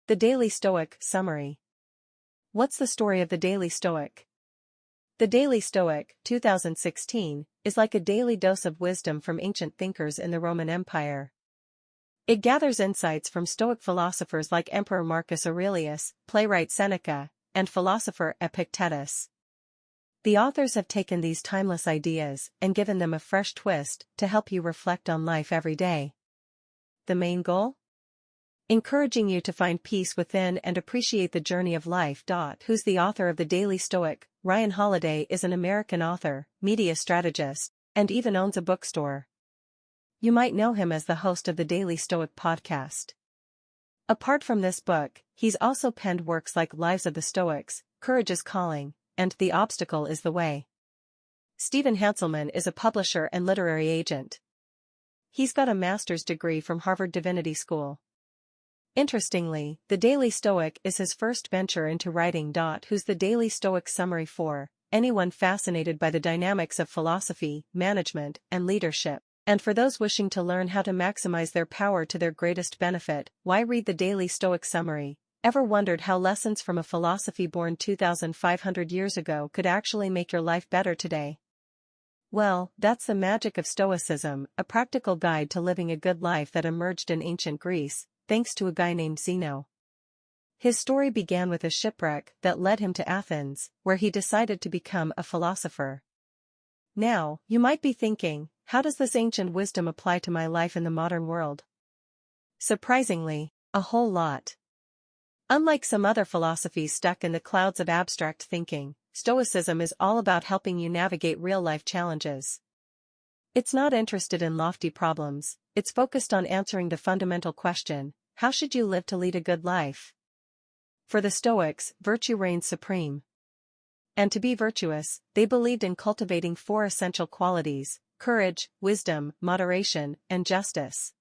The Daily Stoic Summary. What's the story of the Daily Stoic? The Daily Stoic, 2016, is like a daily dose of wisdom from ancient thinkers in the Roman Empire. It gathers insights from Stoic philosophers like Emperor Marcus Aurelius, playwright Seneca, and philosopher Epictetus. The authors have taken these timeless ideas and given them a fresh twist to help you reflect on life every day. The main goal? Encouraging you to find peace within and appreciate the journey of life. Who's the author of the Daily Stoic? Ryan Holiday is an American author, media strategist, and even owns a bookstore. You might know him as the host of the Daily Stoic podcast. Apart from this book, he's also penned works like Lives of the Stoics, Courage is Calling, and The Obstacle is the Way. Stephen Hanselman is a publisher and literary agent. He's got a master's degree from Harvard Divinity School. Interestingly, The Daily Stoic is his first venture into writing. Who's the Daily Stoic Summary for anyone fascinated by the dynamics of philosophy, management, and leadership, and for those wishing to learn how to maximize their power to their greatest benefit. Why read the Daily Stoic Summary? Ever wondered how lessons from a philosophy born 2,500 years ago could actually make your life better today? Well, that's the magic of Stoicism, a practical guide to living a good life that emerged in ancient Greece, thanks to a guy named Zeno. His story began with a shipwreck that led him to Athens, where he decided to become a philosopher. Now, you might be thinking, how does this ancient wisdom apply to my life in the modern world? Surprisingly, a whole lot. Unlike some other philosophies stuck in the clouds of abstract thinking, Stoicism is all about helping you navigate real-life challenges. It's not interested in lofty problems, it's focused on answering the fundamental question, how should you live to lead a good life? For the Stoics, virtue reigns supreme. And to be virtuous, they believed in cultivating four essential qualities: courage, wisdom, moderation, and justice.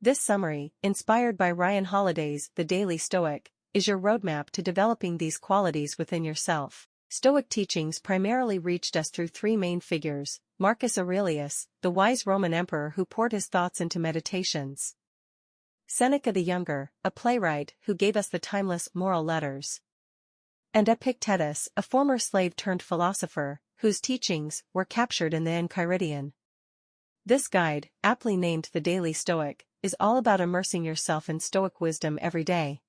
This summary, inspired by Ryan Holiday's The Daily Stoic, is your roadmap to developing these qualities within yourself. Stoic teachings primarily reached us through three main figures: Marcus Aurelius, the wise Roman emperor who poured his thoughts into meditations; Seneca the Younger, a playwright who gave us the timeless moral letters; and Epictetus, a former slave-turned-philosopher, whose teachings were captured in the Enchiridion. This guide, aptly named The Daily Stoic, is all about immersing yourself in Stoic wisdom every day.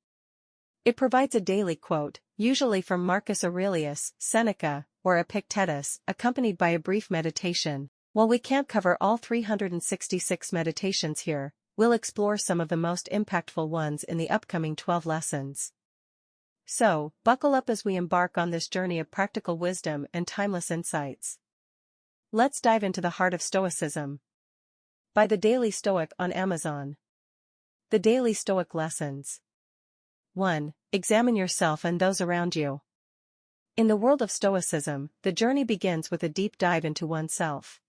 It provides a daily quote, usually from Marcus Aurelius, Seneca, or Epictetus, accompanied by a brief meditation. While we can't cover all 366 meditations here, we'll explore some of the most impactful ones in the upcoming 12 lessons. So, buckle up as we embark on this journey of practical wisdom and timeless insights. Let's dive into the heart of Stoicism. By The Daily Stoic on Amazon. The Daily Stoic Lessons. 1. Examine yourself and those around you. In the world of Stoicism, the journey begins with a deep dive into oneself.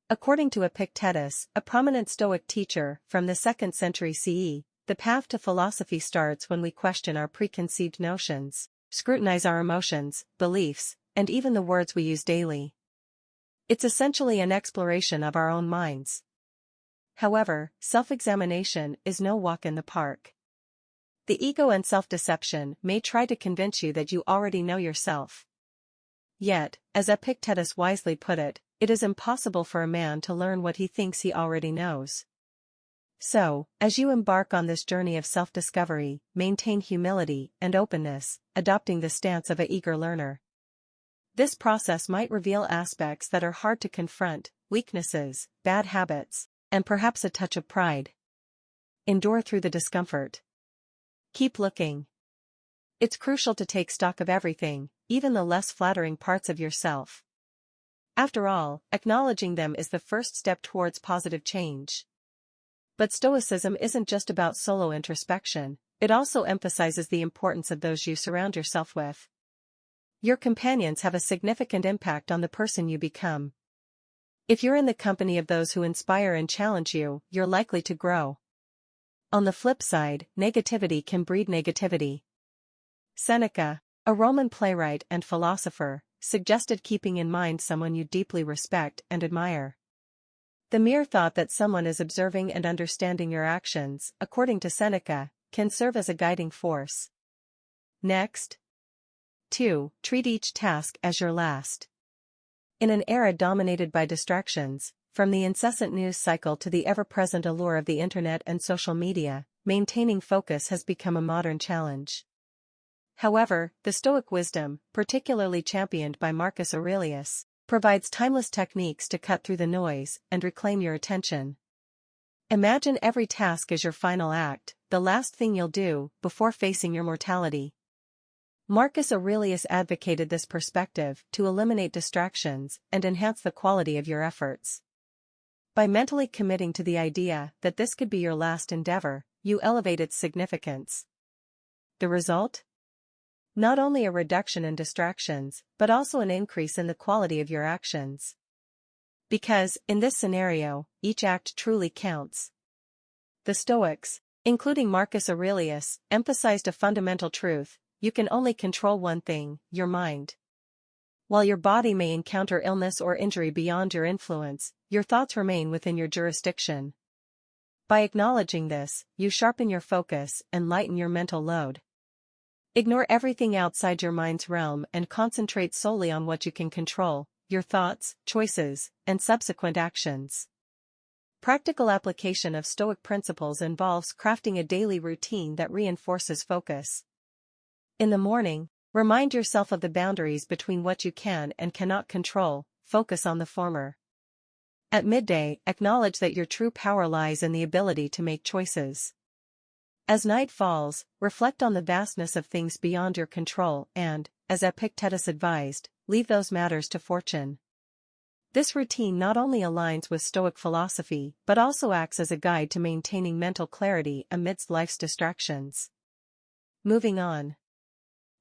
According to Epictetus, a prominent Stoic teacher from the 2nd century CE, the path to philosophy starts when we question our preconceived notions, scrutinize our emotions, beliefs, and even the words we use daily. It's essentially an exploration of our own minds. However, self-examination is no walk in the park. The ego and self-deception may try to convince you that you already know yourself. Yet, as Epictetus wisely put it, it is impossible for a man to learn what he thinks he already knows. So, as you embark on this journey of self-discovery, maintain humility and openness, adopting the stance of an eager learner. This process might reveal aspects that are hard to confront, weaknesses, bad habits, and perhaps a touch of pride. Endure through the discomfort. Keep looking. It's crucial to take stock of everything, even the less flattering parts of yourself. After all, acknowledging them is the first step towards positive change. But Stoicism isn't just about solo introspection, it also emphasizes the importance of those you surround yourself with. Your companions have a significant impact on the person you become. If you're in the company of those who inspire and challenge you, you're likely to grow. On the flip side, negativity can breed negativity. Seneca, a Roman playwright and philosopher, suggested keeping in mind someone you deeply respect and admire. The mere thought that someone is observing and understanding your actions, according to Seneca, can serve as a guiding force. Next. 2. Treat each task as your last. In an era dominated by distractions, from the incessant news cycle to the ever-present allure of the internet and social media, maintaining focus has become a modern challenge. However, the Stoic wisdom, particularly championed by Marcus Aurelius, provides timeless techniques to cut through the noise and reclaim your attention. Imagine every task as your final act, the last thing you'll do before facing your mortality. Marcus Aurelius advocated this perspective to eliminate distractions and enhance the quality of your efforts. By mentally committing to the idea that this could be your last endeavor, you elevate its significance. The result? Not only a reduction in distractions, but also an increase in the quality of your actions. Because, in this scenario, each act truly counts. The Stoics, including Marcus Aurelius, emphasized a fundamental truth: you can only control one thing, your mind. While your body may encounter illness or injury beyond your influence, your thoughts remain within your jurisdiction. By acknowledging this, you sharpen your focus and lighten your mental load. Ignore everything outside your mind's realm and concentrate solely on what you can control: your thoughts, choices, and subsequent actions. Practical application of Stoic principles involves crafting a daily routine that reinforces focus. In the morning, remind yourself of the boundaries between what you can and cannot control, focus on the former. At midday, acknowledge that your true power lies in the ability to make choices. As night falls, reflect on the vastness of things beyond your control and, as Epictetus advised, leave those matters to fortune. This routine not only aligns with Stoic philosophy but also acts as a guide to maintaining mental clarity amidst life's distractions. Moving on.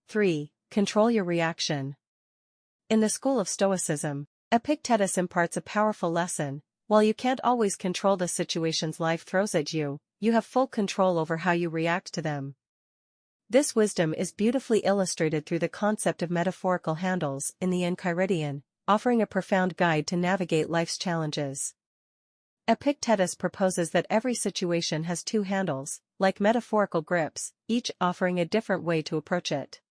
3. Control your reaction. In the school of Stoicism, Epictetus imparts a powerful lesson: while you can't always control the situations life throws at you, you have full control over how you react to them. This wisdom is beautifully illustrated through the concept of metaphorical handles in the Enchiridion, offering a profound guide to navigate life's challenges. Epictetus proposes that every situation has two handles, like metaphorical grips, each offering a different way to approach it.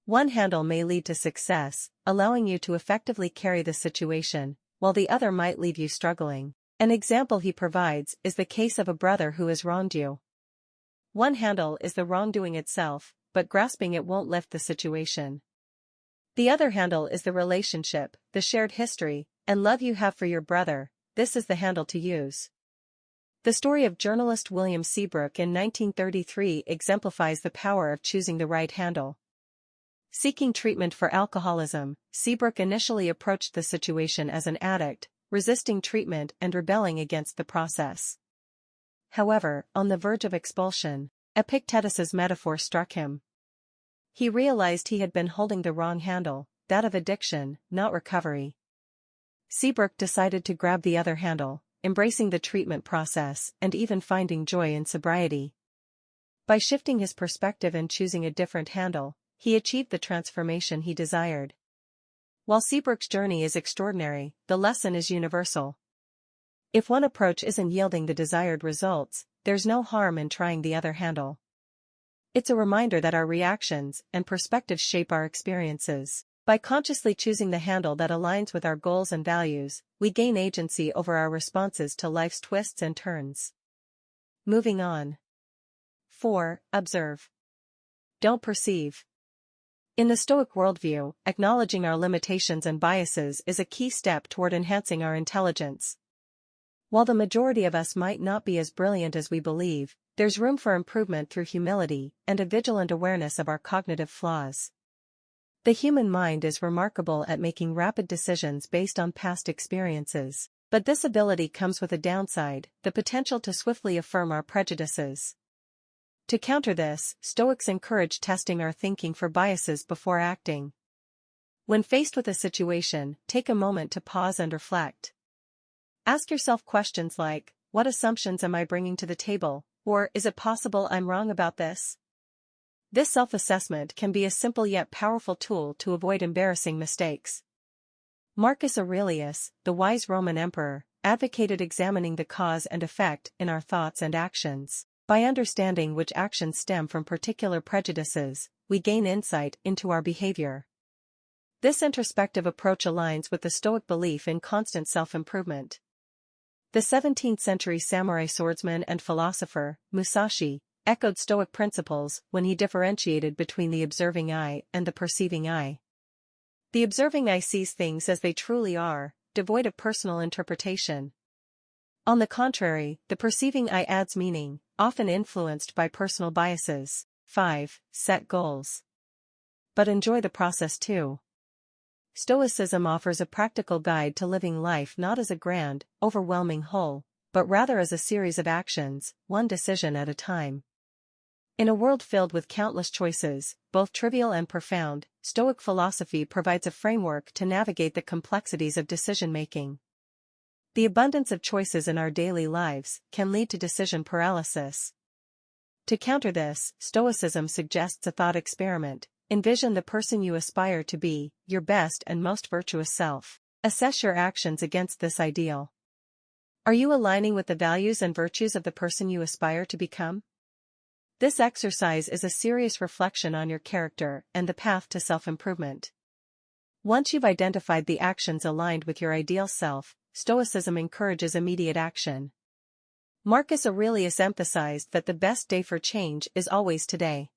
One handle may lead to success, allowing you to effectively carry the situation, while the other might leave you struggling. An example he provides is the case of a brother who has wronged you. One handle is the wrongdoing itself, but grasping it won't lift the situation. The other handle is the relationship, the shared history, and love you have for your brother. This is the handle to use. The story of journalist William Seabrook in 1933 exemplifies the power of choosing the right handle. Seeking treatment for alcoholism, Seabrook initially approached the situation as an addict, resisting treatment and rebelling against the process. However, on the verge of expulsion, Epictetus's metaphor struck him. He realized he had been holding the wrong handle, that of addiction, not recovery. Seabrook decided to grab the other handle, embracing the treatment process and even finding joy in sobriety. By shifting his perspective and choosing a different handle, he achieved the transformation he desired. While Seabrook's journey is extraordinary, the lesson is universal. If one approach isn't yielding the desired results, there's no harm in trying the other handle. It's a reminder that our reactions and perspectives shape our experiences. By consciously choosing the handle that aligns with our goals and values, we gain agency over our responses to life's twists and turns. Moving on. 4. Observe. Don't perceive. In the Stoic worldview, acknowledging our limitations and biases is a key step toward enhancing our intelligence. While the majority of us might not be as brilliant as we believe, there's room for improvement through humility and a vigilant awareness of our cognitive flaws. The human mind is remarkable at making rapid decisions based on past experiences, but this ability comes with a downside: the potential to swiftly affirm our prejudices. To counter this, Stoics encourage testing our thinking for biases before acting. When faced with a situation, take a moment to pause and reflect. Ask yourself questions like, what assumptions am I bringing to the table, or is it possible I'm wrong about this? This self-assessment can be a simple yet powerful tool to avoid embarrassing mistakes. Marcus Aurelius, the wise Roman emperor, advocated examining the cause and effect in our thoughts and actions. By understanding which actions stem from particular prejudices, we gain insight into our behavior. This introspective approach aligns with the Stoic belief in constant self-improvement. The 17th-century samurai swordsman and philosopher, Musashi, echoed Stoic principles when he differentiated between the observing eye and the perceiving eye. The observing eye sees things as they truly are, devoid of personal interpretation. On the contrary, the perceiving eye adds meaning, often influenced by personal biases. 5. Set goals. But enjoy the process too. Stoicism offers a practical guide to living life not as a grand, overwhelming whole, but rather as a series of actions, one decision at a time. In a world filled with countless choices, both trivial and profound, Stoic philosophy provides a framework to navigate the complexities of decision-making. The abundance of choices in our daily lives can lead to decision paralysis. To counter this, Stoicism suggests a thought experiment. Envision the person you aspire to be, your best and most virtuous self. Assess your actions against this ideal. Are you aligning with the values and virtues of the person you aspire to become? This exercise is a serious reflection on your character and the path to self-improvement. Once you've identified the actions aligned with your ideal self, Stoicism encourages immediate action. Marcus Aurelius emphasized that the best day for change is always today.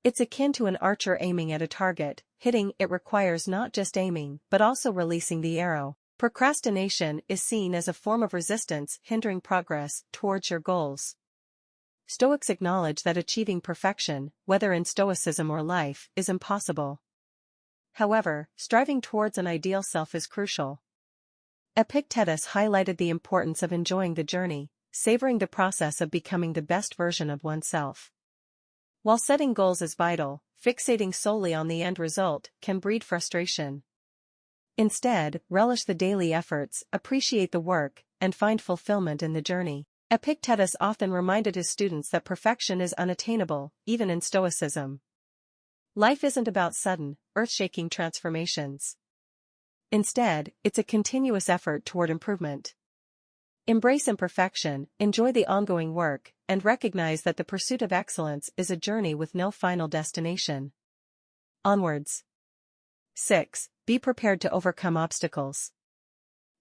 It's akin to an archer aiming at a target. Hitting it requires not just aiming but also releasing the arrow. Procrastination is seen as a form of resistance hindering progress towards your goals. Stoics acknowledge that achieving perfection, whether in Stoicism or life, is impossible. However, striving towards an ideal self is crucial. Epictetus highlighted the importance of enjoying the journey, savoring the process of becoming the best version of oneself. While setting goals is vital, fixating solely on the end result can breed frustration. Instead, relish the daily efforts, appreciate the work, and find fulfillment in the journey. Epictetus often reminded his students that perfection is unattainable, even in Stoicism. Life isn't about sudden, earth-shaking transformations. Instead, it's a continuous effort toward improvement. Embrace imperfection, enjoy the ongoing work, and recognize that the pursuit of excellence is a journey with no final destination. Onwards. 6. Be prepared to overcome obstacles.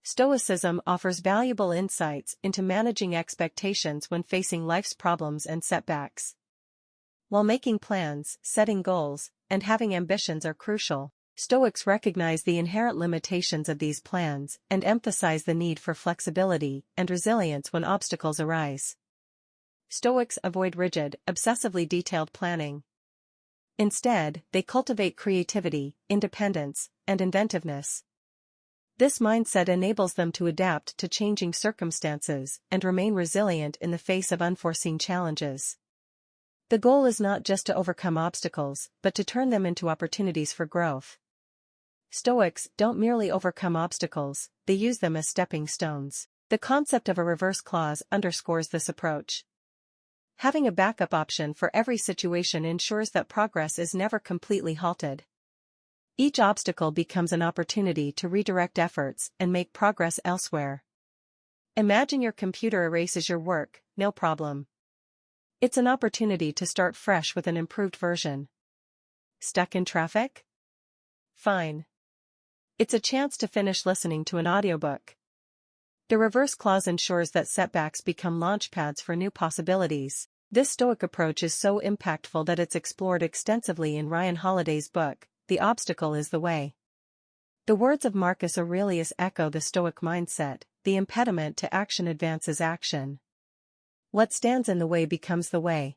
Stoicism offers valuable insights into managing expectations when facing life's problems and setbacks. While making plans, setting goals, and having ambitions are crucial, Stoics recognize the inherent limitations of these plans and emphasize the need for flexibility and resilience when obstacles arise. Stoics avoid rigid, obsessively detailed planning. Instead, they cultivate creativity, independence, and inventiveness. This mindset enables them to adapt to changing circumstances and remain resilient in the face of unforeseen challenges. The goal is not just to overcome obstacles, but to turn them into opportunities for growth. Stoics don't merely overcome obstacles, they use them as stepping stones. The concept of a reverse clause underscores this approach. Having a backup option for every situation ensures that progress is never completely halted. Each obstacle becomes an opportunity to redirect efforts and make progress elsewhere. Imagine your computer erases your work, no problem. It's an opportunity to start fresh with an improved version. Stuck in traffic? Fine. It's a chance to finish listening to an audiobook. The reverse clause ensures that setbacks become launchpads for new possibilities. This Stoic approach is so impactful that it's explored extensively in Ryan Holiday's book, The Obstacle is the Way. The words of Marcus Aurelius echo the Stoic mindset: the impediment to action advances action. What stands in the way becomes the way.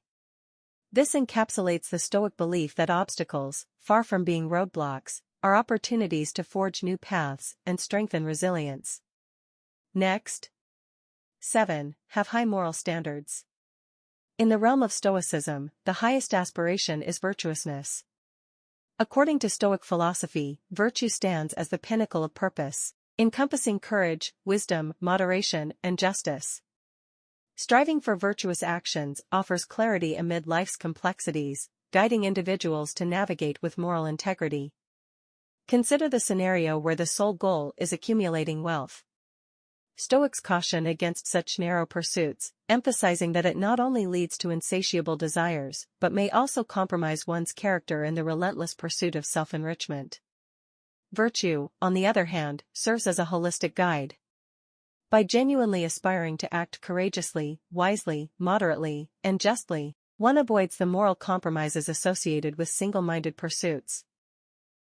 This encapsulates the Stoic belief that obstacles, far from being roadblocks, are opportunities to forge new paths and strengthen resilience. Next. 7. Have high moral standards. In the realm of Stoicism, the highest aspiration is virtuousness. According to Stoic philosophy, virtue stands as the pinnacle of purpose, encompassing courage, wisdom, moderation, and justice. Striving for virtuous actions offers clarity amid life's complexities, guiding individuals to navigate with moral integrity. Consider the scenario where the sole goal is accumulating wealth. Stoics caution against such narrow pursuits, emphasizing that it not only leads to insatiable desires but may also compromise one's character in the relentless pursuit of self-enrichment. Virtue, on the other hand, serves as a holistic guide. By genuinely aspiring to act courageously, wisely, moderately, and justly, one avoids the moral compromises associated with single-minded pursuits.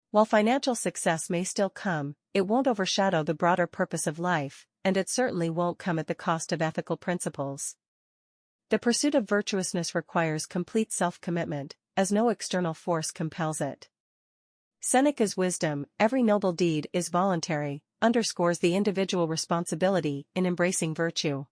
While financial success may still come, it won't overshadow the broader purpose of life, and it certainly won't come at the cost of ethical principles. The pursuit of virtuousness requires complete self-commitment, as no external force compels it. Seneca's wisdom, "Every noble deed is voluntary," underscores the individual responsibility in embracing virtue.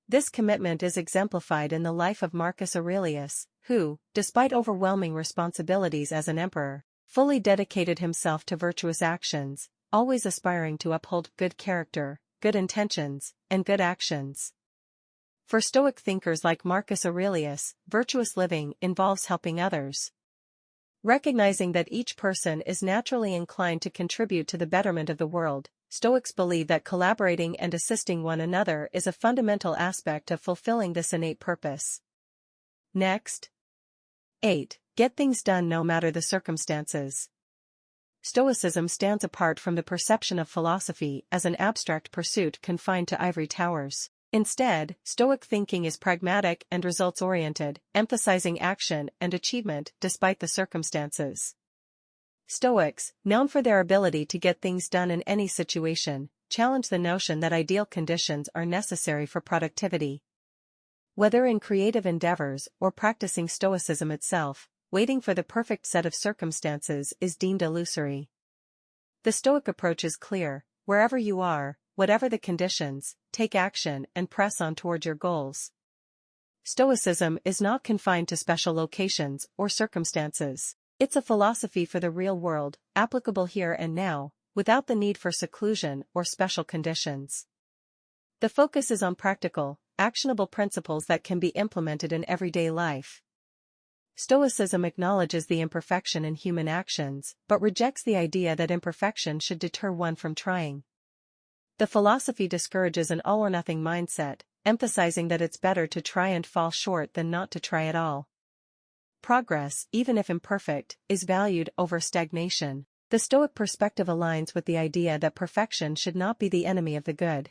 This commitment is exemplified in the life of Marcus Aurelius, who, despite overwhelming responsibilities as an emperor, fully dedicated himself to virtuous actions, always aspiring to uphold good character, good intentions, and good actions. For Stoic thinkers like Marcus Aurelius, virtuous living involves helping others. Recognizing that each person is naturally inclined to contribute to the betterment of the world, Stoics believe that collaborating and assisting one another is a fundamental aspect of fulfilling this innate purpose. Next. 8. Get things done no matter the circumstances. Stoicism stands apart from the perception of philosophy as an abstract pursuit confined to ivory towers. Instead, Stoic thinking is pragmatic and results-oriented, emphasizing action and achievement despite the circumstances. Stoics, known for their ability to get things done in any situation, challenge the notion that ideal conditions are necessary for productivity. Whether in creative endeavors or practicing Stoicism itself, waiting for the perfect set of circumstances is deemed illusory. The Stoic approach is clear: wherever you are, whatever the conditions, take action and press on toward your goals. Stoicism is not confined to special locations or circumstances. It's a philosophy for the real world, applicable here and now, without the need for seclusion or special conditions. The focus is on practical, actionable principles that can be implemented in everyday life. Stoicism acknowledges the imperfection in human actions, but rejects the idea that imperfection should deter one from trying. The philosophy discourages an all-or-nothing mindset, emphasizing that it's better to try and fall short than not to try at all. Progress, even if imperfect, is valued over stagnation. The Stoic perspective aligns with the idea that perfection should not be the enemy of the good.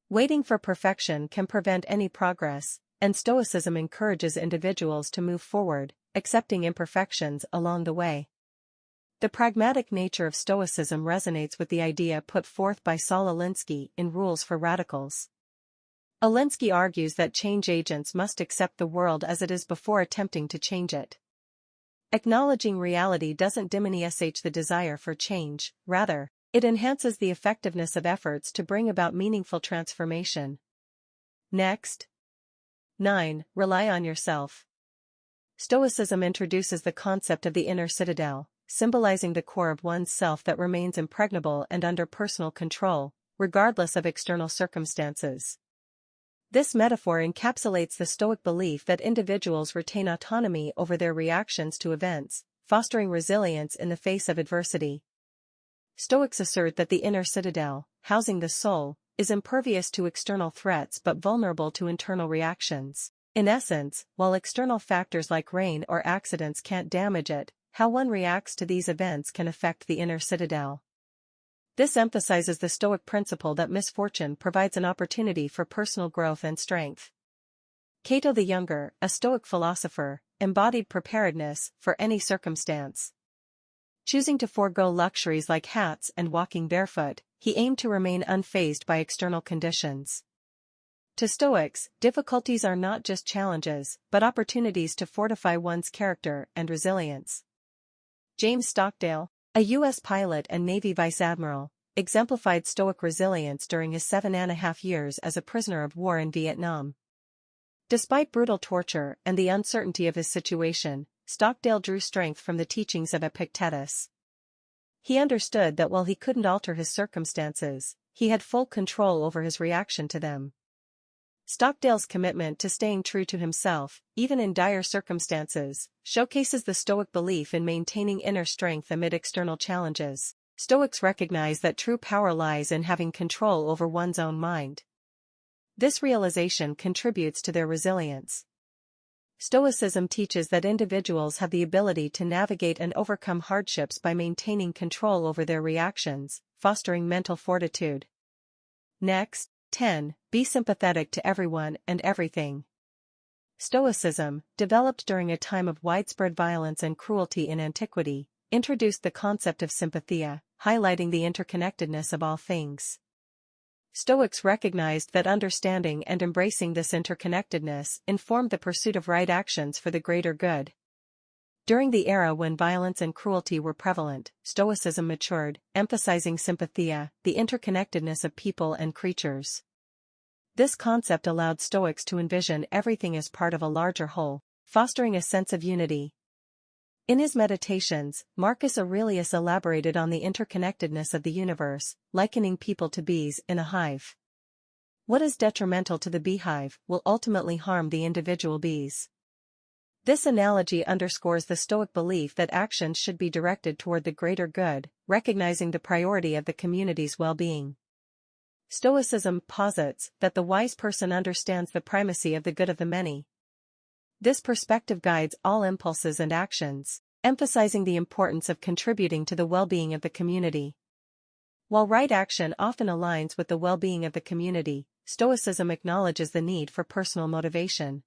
Waiting for perfection can prevent any progress, and Stoicism encourages individuals to move forward, accepting imperfections along the way. The pragmatic nature of Stoicism resonates with the idea put forth by Saul Alinsky in Rules for Radicals. Alinsky argues that change agents must accept the world as it is before attempting to change it. Acknowledging reality doesn't diminish the desire for change, rather, it enhances the effectiveness of efforts to bring about meaningful transformation. Next. 9. Rely on yourself. Stoicism introduces the concept of the inner citadel, symbolizing the core of one's self that remains impregnable and under personal control, regardless of external circumstances. This metaphor encapsulates the Stoic belief that individuals retain autonomy over their reactions to events, fostering resilience in the face of adversity. Stoics assert that the inner citadel, housing the soul, is impervious to external threats but vulnerable to internal reactions. In essence, while external factors like rain or accidents can't damage it, how one reacts to these events can affect the inner citadel. This emphasizes the Stoic principle that misfortune provides an opportunity for personal growth and strength. Cato the Younger, a Stoic philosopher, embodied preparedness for any circumstance. Choosing to forego luxuries like hats and walking barefoot, he aimed to remain unfazed by external conditions. To Stoics, difficulties are not just challenges, but opportunities to fortify one's character and resilience. James Stockdale, a U.S. pilot and Navy vice admiral, exemplified Stoic resilience during his 7.5 years as a prisoner of war in Vietnam. Despite brutal torture and the uncertainty of his situation, Stockdale drew strength from the teachings of Epictetus. He understood that while he couldn't alter his circumstances, he had full control over his reaction to them. Stockdale's commitment to staying true to himself, even in dire circumstances, showcases the Stoic belief in maintaining inner strength amid external challenges. Stoics recognize that true power lies in having control over one's own mind. This realization contributes to their resilience. Stoicism teaches that individuals have the ability to navigate and overcome hardships by maintaining control over their reactions, fostering mental fortitude. Next, 10. Be sympathetic to everyone and everything. Stoicism, developed during a time of widespread violence and cruelty in antiquity, introduced the concept of sympathia, highlighting the interconnectedness of all things. Stoics recognized that understanding and embracing this interconnectedness informed the pursuit of right actions for the greater good. During the era when violence and cruelty were prevalent, Stoicism matured, emphasizing sympathia, the interconnectedness of people and creatures. This concept allowed Stoics to envision everything as part of a larger whole, fostering a sense of unity. In his meditations, Marcus Aurelius elaborated on the interconnectedness of the universe, likening people to bees in a hive. What is detrimental to the beehive will ultimately harm the individual bees. This analogy underscores the Stoic belief that actions should be directed toward the greater good, recognizing the priority of the community's well-being. Stoicism posits that the wise person understands the primacy of the good of the many. This perspective guides all impulses and actions, emphasizing the importance of contributing to the well-being of the community. While right action often aligns with the well-being of the community, Stoicism acknowledges the need for personal motivation.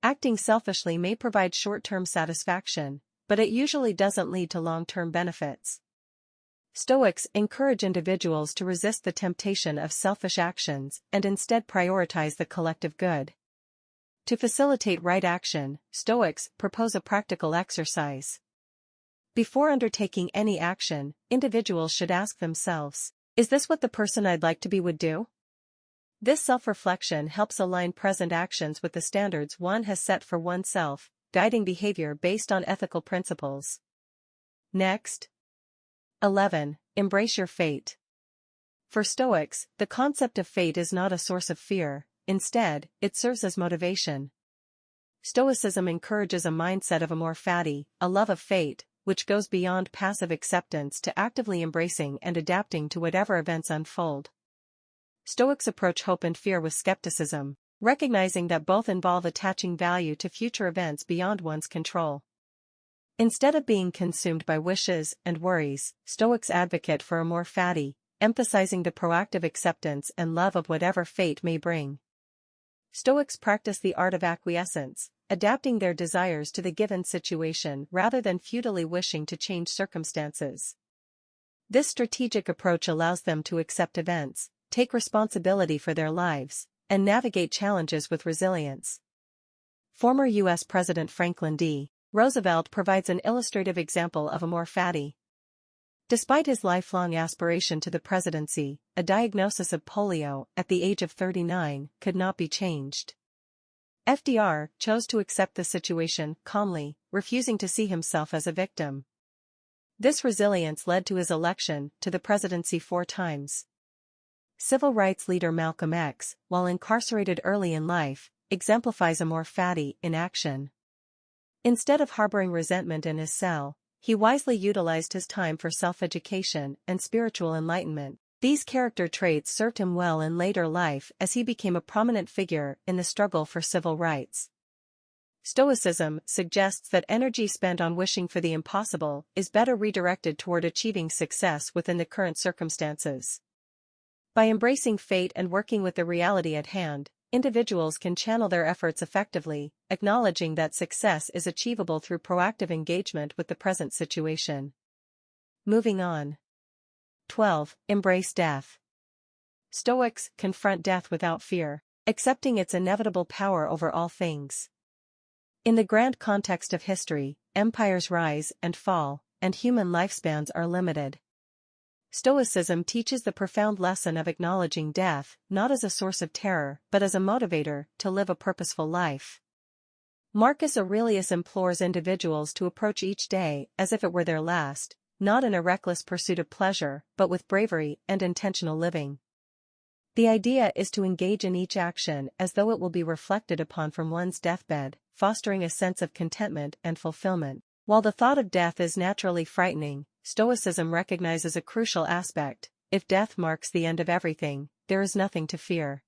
Acting selfishly may provide short-term satisfaction, but it usually doesn't lead to long-term benefits. Stoics encourage individuals to resist the temptation of selfish actions and instead prioritize the collective good. To facilitate right action, Stoics propose a practical exercise. Before undertaking any action, individuals should ask themselves, "Is this what the person I'd like to be would do?" This self-reflection helps align present actions with the standards one has set for oneself, guiding behavior based on ethical principles. Next. 11. Embrace your fate. For Stoics, the concept of fate is not a source of fear. Instead, it serves as motivation. Stoicism encourages a mindset of amor fati, a love of fate, which goes beyond passive acceptance to actively embracing and adapting to whatever events unfold. Stoics approach hope and fear with skepticism, recognizing that both involve attaching value to future events beyond one's control. Instead of being consumed by wishes and worries, Stoics advocate for amor fati, emphasizing the proactive acceptance and love of whatever fate may bring. Stoics practice the art of acquiescence, adapting their desires to the given situation rather than futilely wishing to change circumstances. This strategic approach allows them to accept events, take responsibility for their lives, and navigate challenges with resilience. Former U.S. President Franklin D. Roosevelt provides an illustrative example of amor fati. Despite his lifelong aspiration to the presidency, a diagnosis of polio at the age of 39 could not be changed. FDR chose to accept the situation calmly, refusing to see himself as a victim. This resilience led to his election to the presidency 4 times. Civil rights leader Malcolm X, while incarcerated early in life, exemplifies amor fati in action. Instead of harboring resentment in his cell, he wisely utilized his time for self-education and spiritual enlightenment. These character traits served him well in later life as he became a prominent figure in the struggle for civil rights. Stoicism suggests that energy spent on wishing for the impossible is better redirected toward achieving success within the current circumstances. By embracing fate and working with the reality at hand, individuals can channel their efforts effectively, acknowledging that success is achievable through proactive engagement with the present situation. Moving on. 12. Embrace death. Stoics confront death without fear, accepting its inevitable power over all things. In the grand context of history, empires rise and fall, and human lifespans are limited. Stoicism teaches the profound lesson of acknowledging death, not as a source of terror, but as a motivator to live a purposeful life. Marcus Aurelius implores individuals to approach each day as if it were their last, not in a reckless pursuit of pleasure, but with bravery and intentional living. The idea is to engage in each action as though it will be reflected upon from one's deathbed, fostering a sense of contentment and fulfillment. While the thought of death is naturally frightening, Stoicism recognizes a crucial aspect: if death marks the end of everything, there is nothing to fear.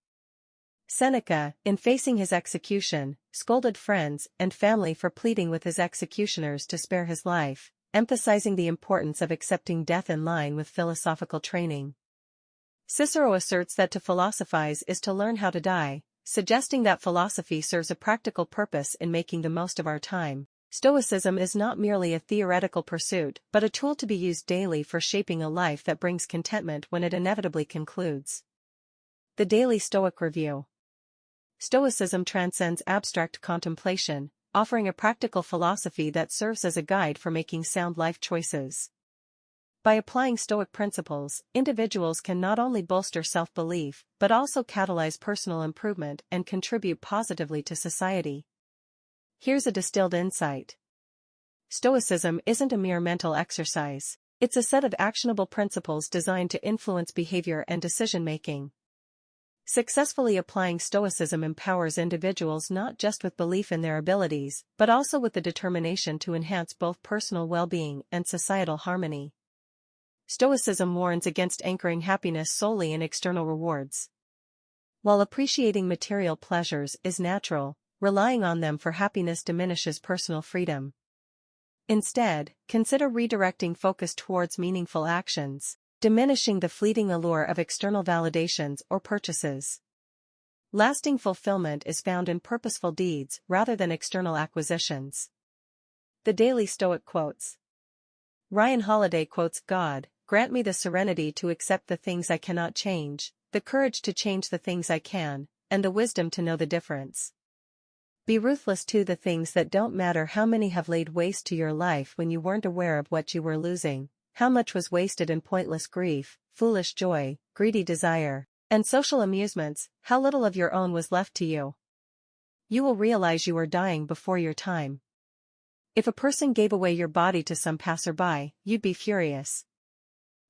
Seneca, in facing his execution, scolded friends and family for pleading with his executioners to spare his life, emphasizing the importance of accepting death in line with philosophical training. Cicero asserts that to philosophize is to learn how to die, suggesting that philosophy serves a practical purpose in making the most of our time. Stoicism is not merely a theoretical pursuit but a tool to be used daily for shaping a life that brings contentment when it inevitably concludes. The Daily Stoic Review. Stoicism transcends abstract contemplation, offering a practical philosophy that serves as a guide for making sound life choices. By applying Stoic principles, individuals can not only bolster self-belief but also catalyze personal improvement and contribute positively to society. Here's a distilled insight. Stoicism isn't a mere mental exercise. It's a set of actionable principles designed to influence behavior and decision-making. Successfully applying Stoicism empowers individuals not just with belief in their abilities, but also with the determination to enhance both personal well-being and societal harmony. Stoicism warns against anchoring happiness solely in external rewards. While appreciating material pleasures is natural, relying on them for happiness diminishes personal freedom. Instead, consider redirecting focus towards meaningful actions, diminishing the fleeting allure of external validations or purchases. Lasting fulfillment is found in purposeful deeds rather than external acquisitions. The Daily Stoic Quotes. Ryan Holiday quotes, "God, grant me the serenity to accept the things I cannot change, the courage to change the things I can, and the wisdom to know the difference. Be ruthless to the things that don't matter. How many have laid waste to your life when you weren't aware of what you were losing? How much was wasted in pointless grief, foolish joy, greedy desire, and social amusements? How little of your own was left to you? You will realize you are dying before your time. If a person gave away your body to some passerby, you'd be furious.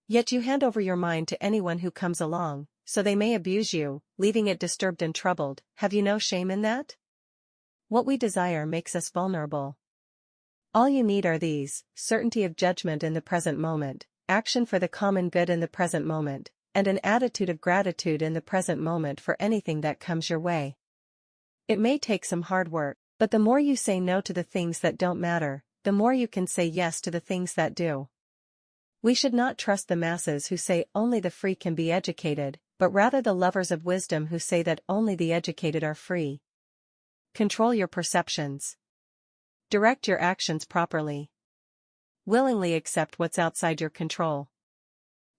Yet you hand over your mind to anyone who comes along, so they may abuse you, leaving it disturbed and troubled. Have you no shame in that? What we desire makes us vulnerable. All you need are these: certainty of judgment in the present moment, action for the common good in the present moment, and an attitude of gratitude in the present moment for anything that comes your way. It may take some hard work, but the more you say no to the things that don't matter, the more you can say yes to the things that do. We should not trust the masses who say only the free can be educated, but rather the lovers of wisdom who say that only the educated are free. Control your perceptions. Direct your actions properly. Willingly accept what's outside your control.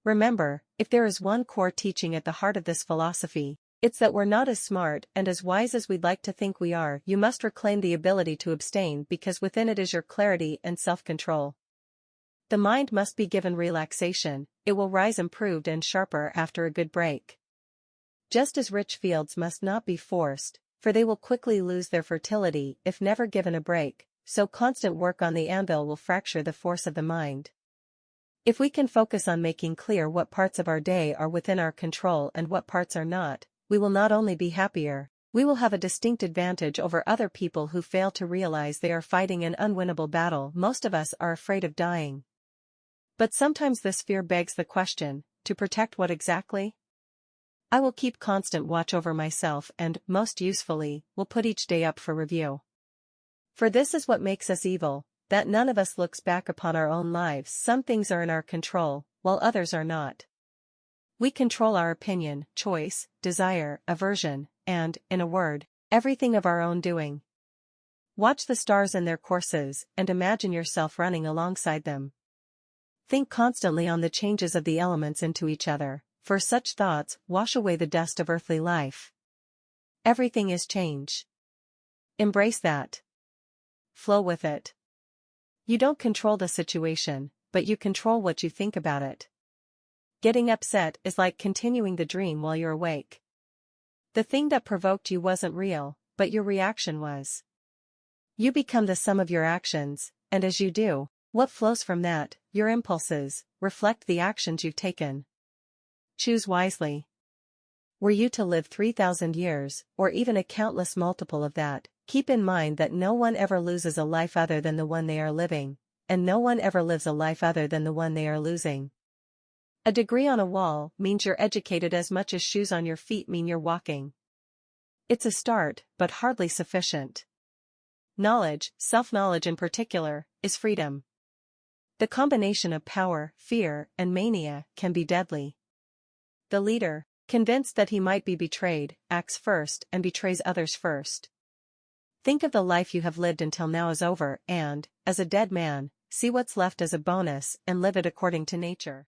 Remember, if there is one core teaching at the heart of this philosophy, it's that we're not as smart and as wise as we'd like to think we are. You must reclaim the ability to abstain because within it is your clarity and self-control. The mind must be given relaxation. It will rise improved and sharper after a good break. Just as rich fields must not be forced, for they will quickly lose their fertility if never given a break, so constant work on the anvil will fracture the force of the mind. If we can focus on making clear what parts of our day are within our control and what parts are not, we will not only be happier, we will have a distinct advantage over other people who fail to realize they are fighting an unwinnable battle. Most of us are afraid of dying. But sometimes this fear begs the question, to protect what exactly? I will keep constant watch over myself and, most usefully, will put each day up for review. For this is what makes us evil, that none of us looks back upon our own lives. Some things are in our control, while others are not. We control our opinion, choice, desire, aversion, and, in a word, everything of our own doing. Watch the stars in their courses, and imagine yourself running alongside them. Think constantly on the changes of the elements into each other, for such thoughts wash away the dust of earthly life. Everything is change. Embrace that. Flow with it. You don't control the situation, but you control what you think about it. Getting upset is like continuing the dream while you're awake. The thing that provoked you wasn't real, but your reaction was. You become the sum of your actions, and as you do, what flows from that, your impulses, reflect the actions you've taken. Choose wisely. Were you to live 3,000 years, or even a countless multiple of that, keep in mind that no one ever loses a life other than the one they are living. and no one ever lives a life other than the one they are losing. A degree on a wall means you're educated as much as shoes on your feet mean you're walking. It's a start, but hardly sufficient. Knowledge, self-knowledge in particular, is freedom. The combination of power, fear, and mania can be deadly. The leader, convinced that he might be betrayed, acts first and betrays others first. Think of the life you have lived until now is over and, as a dead man, see what's left as a bonus and live it according to nature.